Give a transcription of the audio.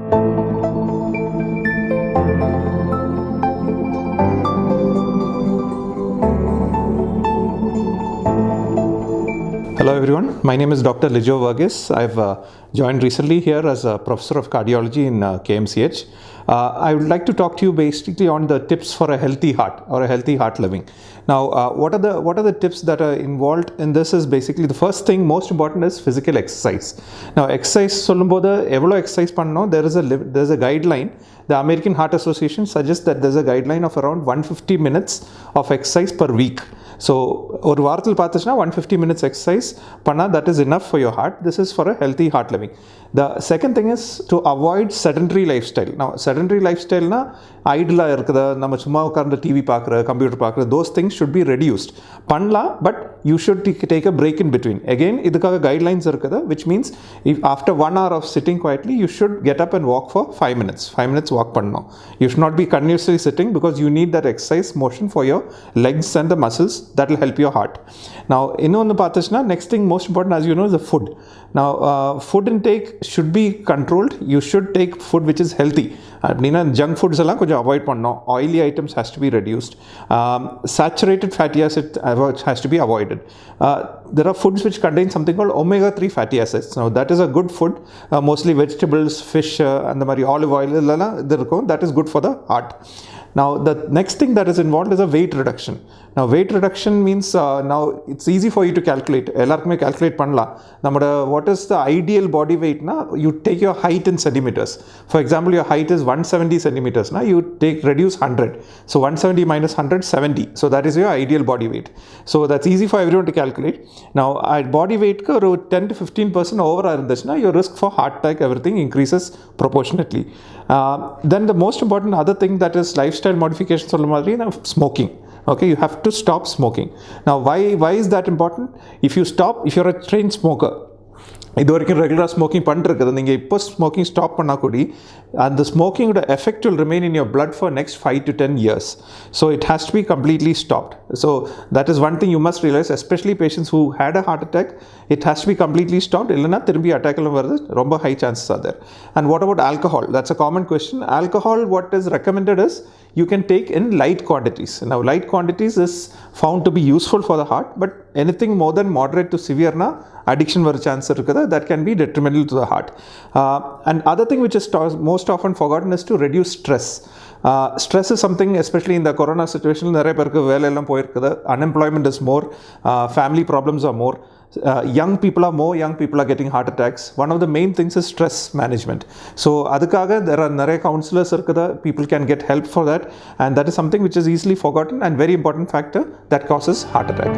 Hello everyone, my name is Dr. Lijo Varghese. I've joined recently here as a professor of cardiology in KMCH. I would like to talk to you basically on the tips for a healthy heart or a healthy heart living. Now, what are the tips that are involved in this is basically the first thing, most important is physical exercise. Now, exercise சொல்லும்போது எவ்வளோ exercise பண்ணணும், there's a guideline. The American Heart Association suggests that there's a guideline of around 150 minutes of exercise per week. So ஒரு வாரத்தில் பார்த்துச்சுன்னா 150 minutes exercise பண்ணால் that is enough for your heart. This is for a healthy heart living. The second thing is to avoid sedentary lifestyle. Now sedentary lifestyle na ஐடிலாக இருக்குது, நம்ம சும்மா உட்கார்ந்து TV பார்க்குற, computer பார்க்குற, those things should be reduced. பண்ணலாம், but you should take a break in between. Again, இதுக்காக guidelines இருக்குது, which means if after 1 hour of sitting quietly, you should get up and walk for 5 minutes. 5 minutes walk பண்ணணும். You should not be continuously sitting because you need that exercise motion for your legs and the muscles that will help your heart. Now, இன்னொன்று பார்த்துச்சுன்னா, next thing most important as you know is the food. Now, food intake should be controlled. You should take food which is healthy. அப்படின்னா junk foods எல்லாம் கொஞ்சம் avoid பண்ணோம். Oily items has to be reduced. Saturated fatty acid has to be avoided. There are foods which contain something called omega-3 fatty acids. Now that is a good food. Mostly vegetables, fish, and the olive oil that is good for the heart. Now the next thing that is involved is a weight reduction. Now weight reduction means now it's easy for you to calculate. எல்லாருக்குமே calculate பண்ணலாம். நம்மட what is the ideal body weight na, you take your height in centimeters. For example, your height is 170 centimeters na, you reduce 100. So 170 minus 100, 70. So that is your ideal body weight. So that's easy for everyone to calculate. Now body weight ku 10 to 15% over irundhuchna, your risk for heart attack everything increases proportionately. Then the most important other thing that is lifestyle modification சொல்ல மாதிரி smoking. Okay, you have to stop smoking. Now why is that important? If you're a trained smoker, இது வரைக்கும் ரெகுலராக smoking பண்ணிருக்குது, நீங்கள் இப்போ smoking stop பண்ணால் கூடி அந்த ஸ்மோக்கிங்கோட effect will remain in your blood for next 5 to 10 years. So it has to be completely stopped. So that is one thing you must realize, especially patients who had a heart attack, it has to be completely stopped. இல்லைனா திரும்பி அட்டாக்லாம் வருது, ரொம்ப high chances are there. And what about alcohol? That's a common question. Alcohol, what is recommended is you can take in light quantities. Now light quantities is found to be useful for the heart, but anything more than moderate to severe na addiction வர chance இருக்குது, that can be detrimental to the heart. And other thing which is most often forgotten is to reduce stress. Stress is something, especially in the corona situation, நிறைய பேருக்கு வேலை எல்லாம் போயிருக்குது, unemployment is more, family problems are more, young people are getting heart attacks. One of the main things is stress management. So அதுக்காக there are நிறைய counselors இருக்குது, people can get help for that, and that is something which is easily forgotten and very important factor that causes heart attack.